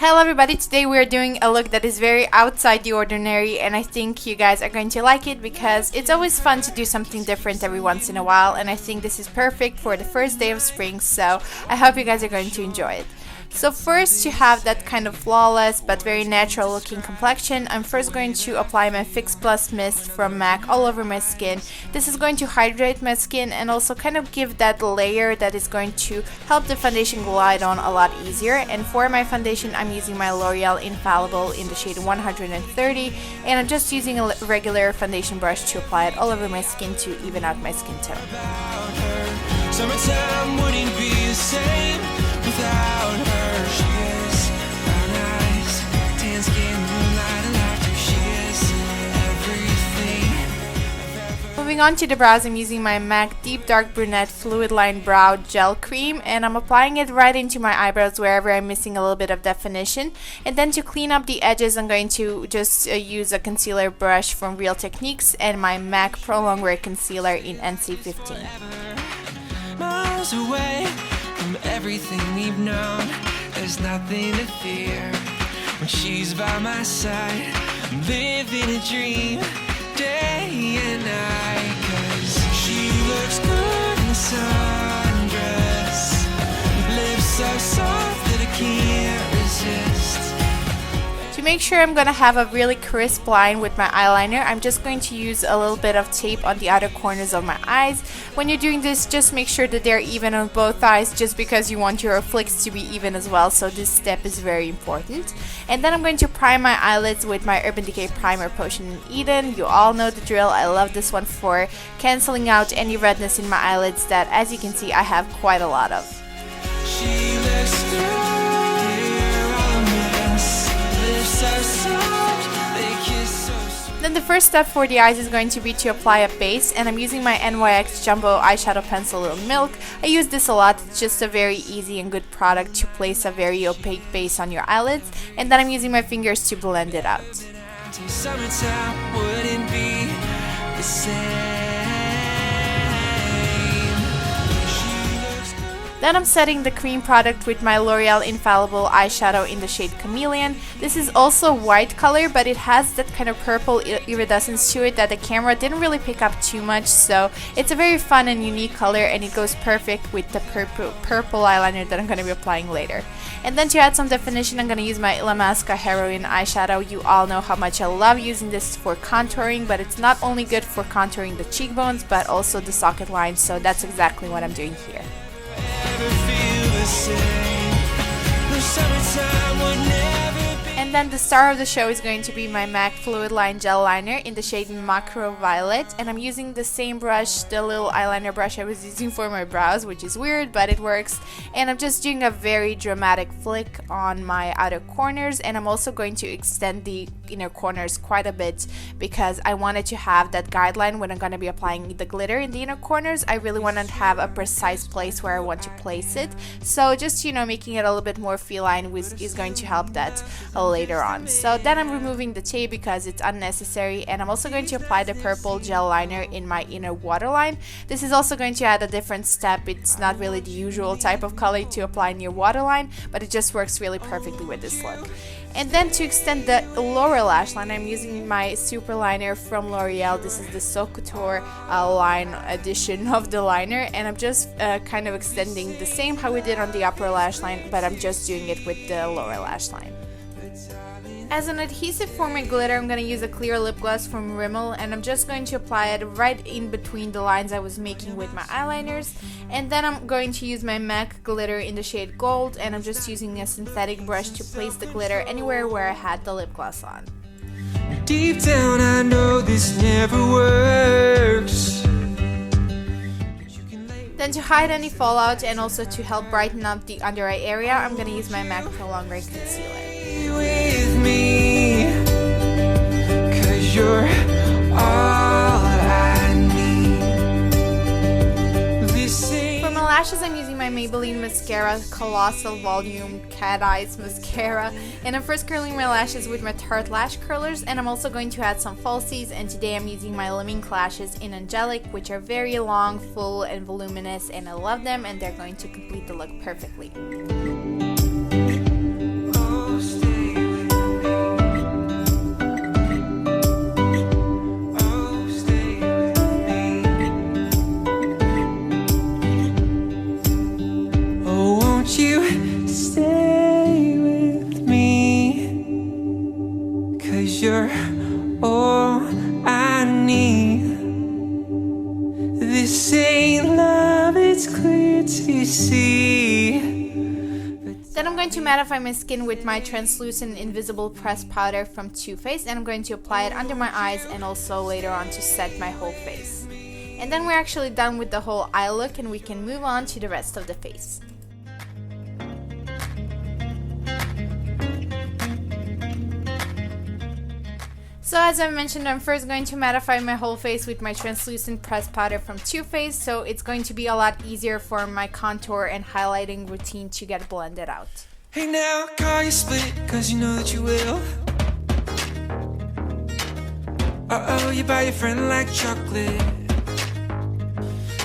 Hello everybody, today we are doing a look that is very outside the ordinary and I think you guys are going to like it because it's always fun to do something different every once in a while, and I think this is perfect for the first day of spring, so I hope you guys are going to enjoy it. So first, to have that kind of flawless but very natural looking complexion, I'm first going to apply my Fix Plus Mist from MAC all over my skin. This is going to hydrate my skin and also kind of give that layer that is going to help the foundation glide on a lot easier. And for my foundation, I'm using my L'Oreal Infallible in the shade 130, and I'm just using a regular foundation brush to apply it all over my skin to even out my skin tone. Summertime wouldn't be the same without her. She is brown eyes, tan skin, moonlight and laughter. She is everything. Moving on to the brows, I'm using my MAC Deep Dark Brunette Fluidline Brow Gel Cream, and I'm applying it right into my eyebrows wherever I'm missing a little bit of definition. And then to clean up the edges, I'm going to just use a concealer brush from Real Techniques and my MAC Pro Longwear Concealer in NC15. Miles away from everything we've known, there's nothing to fear when she's by my side. I'm living a dream day and night, 'cause she looks good in the sundress, with lips so soft that I can't resist. To make sure I'm going to have a really crisp line with my eyeliner, I'm just going to use a little bit of tape on the outer corners of my eyes. When you're doing this, just make sure that they're even on both eyes, just because you want your flicks to be even as well, so this step is very important. And then I'm going to prime my eyelids with my Urban Decay Primer Potion in Eden. You all know the drill. I love this one for cancelling out any redness in my eyelids that, as you can see, I have quite a lot of. She looks good. Then the first step for the eyes is going to be to apply a base, and I'm using my NYX Jumbo Eyeshadow Pencil in Milk. I use this a lot. It's just a very easy and good product to place a very opaque base on your eyelids, and then I'm using my fingers to blend it out. Summertime wouldn't be the same. Then I'm setting the cream product with my L'Oreal Infallible eyeshadow in the shade Cameleon. This is also white color, but it has that kind of purple iridescence to it that the camera didn't really pick up too much, so it's a very fun and unique color, and it goes perfect with the purple eyeliner that I'm going to be applying later. And then to add some definition, I'm going to use my Illamasqua Heroine eyeshadow. You all know how much I love using this for contouring, but it's not only good for contouring the cheekbones, but also the socket lines, so that's exactly what I'm doing here. And then the star of the show is going to be my MAC Fluidline Gel Liner in the shade Macroviolet, and I'm using the same brush, the little eyeliner brush I was using for my brows, which is weird, but it works. And I'm just doing a very dramatic flick on my outer corners, and I'm also going to extend the inner corners quite a bit because I wanted to have that guideline when I'm going to be applying the glitter in the inner corners. I really want to have a precise place where I want to place it, so just, you know, making it a little bit more feline is going to help that later on. So then I'm removing the tape because it's unnecessary, and I'm also going to apply the purple gel liner in my inner waterline. This is also going to add a different step. It's not really the usual type of color to apply in your waterline, but it just works really perfectly with this look. And then to extend the lower lash line, I'm using my superliner from L'Oreal. This is the So Couture line edition of the liner, and I'm just kind of extending the same how we did on the upper lash line, but I'm just doing it with the lower lash line. As an adhesive for my glitter, I'm going to use a clear lip gloss from Rimmel, and I'm just going to apply it right in between the lines I was making with my eyeliners. And then I'm going to use my MAC glitter in the shade Gold, and I'm just using a synthetic brush to place the glitter anywhere where I had the lip gloss on. Deep down I know this never works. Then to hide any fallout and also to help brighten up the under eye area, I'm going to use my MAC Pro Longwear Concealer. With me, 'cause you're all I need. For my lashes, I'm using my Maybelline mascara, Colosal Volume Cat Eyes Mascara, and I'm first curling my lashes with my Tarte lash curlers, and I'm also going to add some falsies, and today I'm using my Mink lashes in Angelic, which are very long, full, and voluminous, and I love them, and they're going to complete the look perfectly. stay with me, 'cause you're all I need. This ain't love, it's clear to see. Then I'm going to mattify my skin with my translucent invisible pressed powder from Too Faced, and I'm going to apply it under my eyes and also later on to set my whole face. And then we're actually done with the whole eye look and we can move on to the rest of the face. So as I mentioned, I'm first going to mattify my whole face with my translucent pressed powder from Too Faced, so it's going to be a lot easier for my contour and highlighting routine to get blended out. Hey now, call you split, 'cause you know that you will. Uh-oh, you buy your friend like chocolate.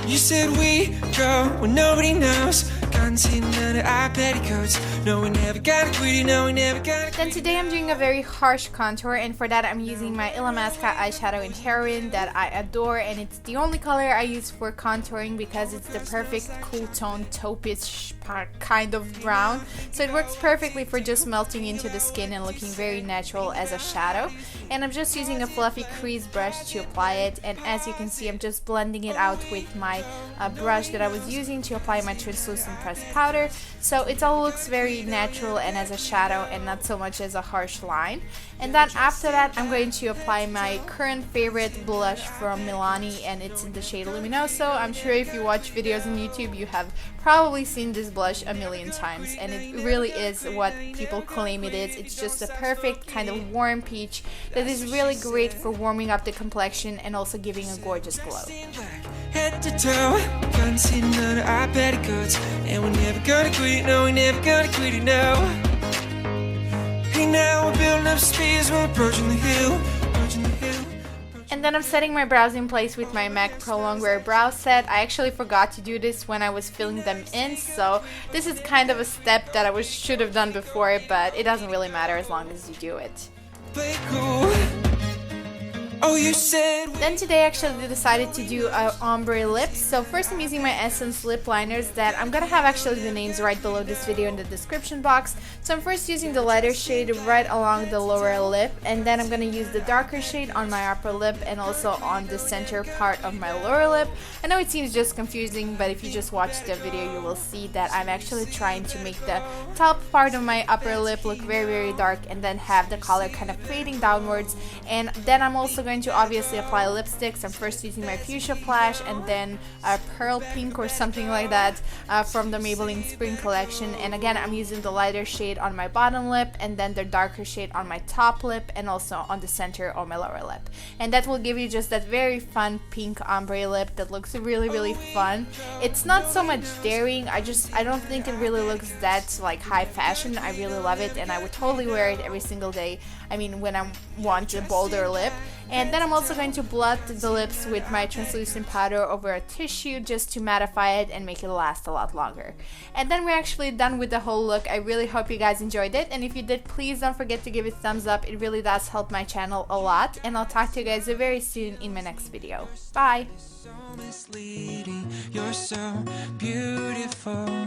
You said we go where nobody knows. Guns hidden under our petticoats. No, we never got it greedy, no, we never got it. Then today I'm doing a very harsh contour, and for that I'm using my Illamasqua eyeshadow in Heroine that I adore, and it's the only color I use for contouring because it's the perfect cool tone taupish kind of brown, so it works perfectly for just melting into the skin and looking very natural as a shadow. And I'm just using a fluffy crease brush to apply it, and as you can see I'm just blending it out with my brush that I was using to apply my translucent pressed powder, so it all looks very natural and as a shadow and not so much as a harsh line. And then after that I'm going to apply my current favorite blush from Milani, and it's in the shade Luminoso. I'm sure if you watch videos on YouTube you have probably seen this blush a million times, and it really is what people claim it is. It's just a perfect kind of warm peach that is really great for warming up the complexion and also giving a gorgeous glow. Head to toe, guns hidden under our petticoats, and we're never gonna quit it, no, we're never gonna quit it, no. Hey now, we're building up speeds, we're approaching the hill, approaching the hill. And then I'm setting my brows in place with my MAC Pro Longwear brow set. I actually forgot to do this when I was filling them in, so this is kind of a step that I should have done before, but it doesn't really matter as long as you do it. Play cool. Oh, you said. Then today I actually decided to do ombre lips. So first I'm using my Essence lip liners that I'm gonna have actually the names right below this video in the description box. So I'm first using the lighter shade right along the lower lip, and then I'm gonna use the darker shade on my upper lip and also on the center part of my lower lip. I know it seems just confusing, but if you just watch the video you will see that I'm actually trying to make the top part of my upper lip look very, very dark and then have the color kind of fading downwards. And then I'm also going to obviously apply lipsticks. I'm first using my fuchsia flash and then a pearl pink or something like that from the Maybelline spring collection, and again I'm using the lighter shade on my bottom lip and then the darker shade on my top lip and also on the center of my lower lip, and that will give you just that very fun pink ombre lip that looks really, really fun. It's not so much daring, I don't think it really looks that like high fashion. I really love it and I would totally wear it every single day, I mean when I want a bolder lip. And then I'm also going to blot the lips with my translucent powder over a tissue just to mattify it and make it last a lot longer. And then we're actually done with the whole look. I really hope you guys enjoyed it, and if you did, please don't forget to give it a thumbs up. It really does help my channel a lot, and I'll talk to you guys very soon in my next video. Bye! So misleading, you're so beautiful.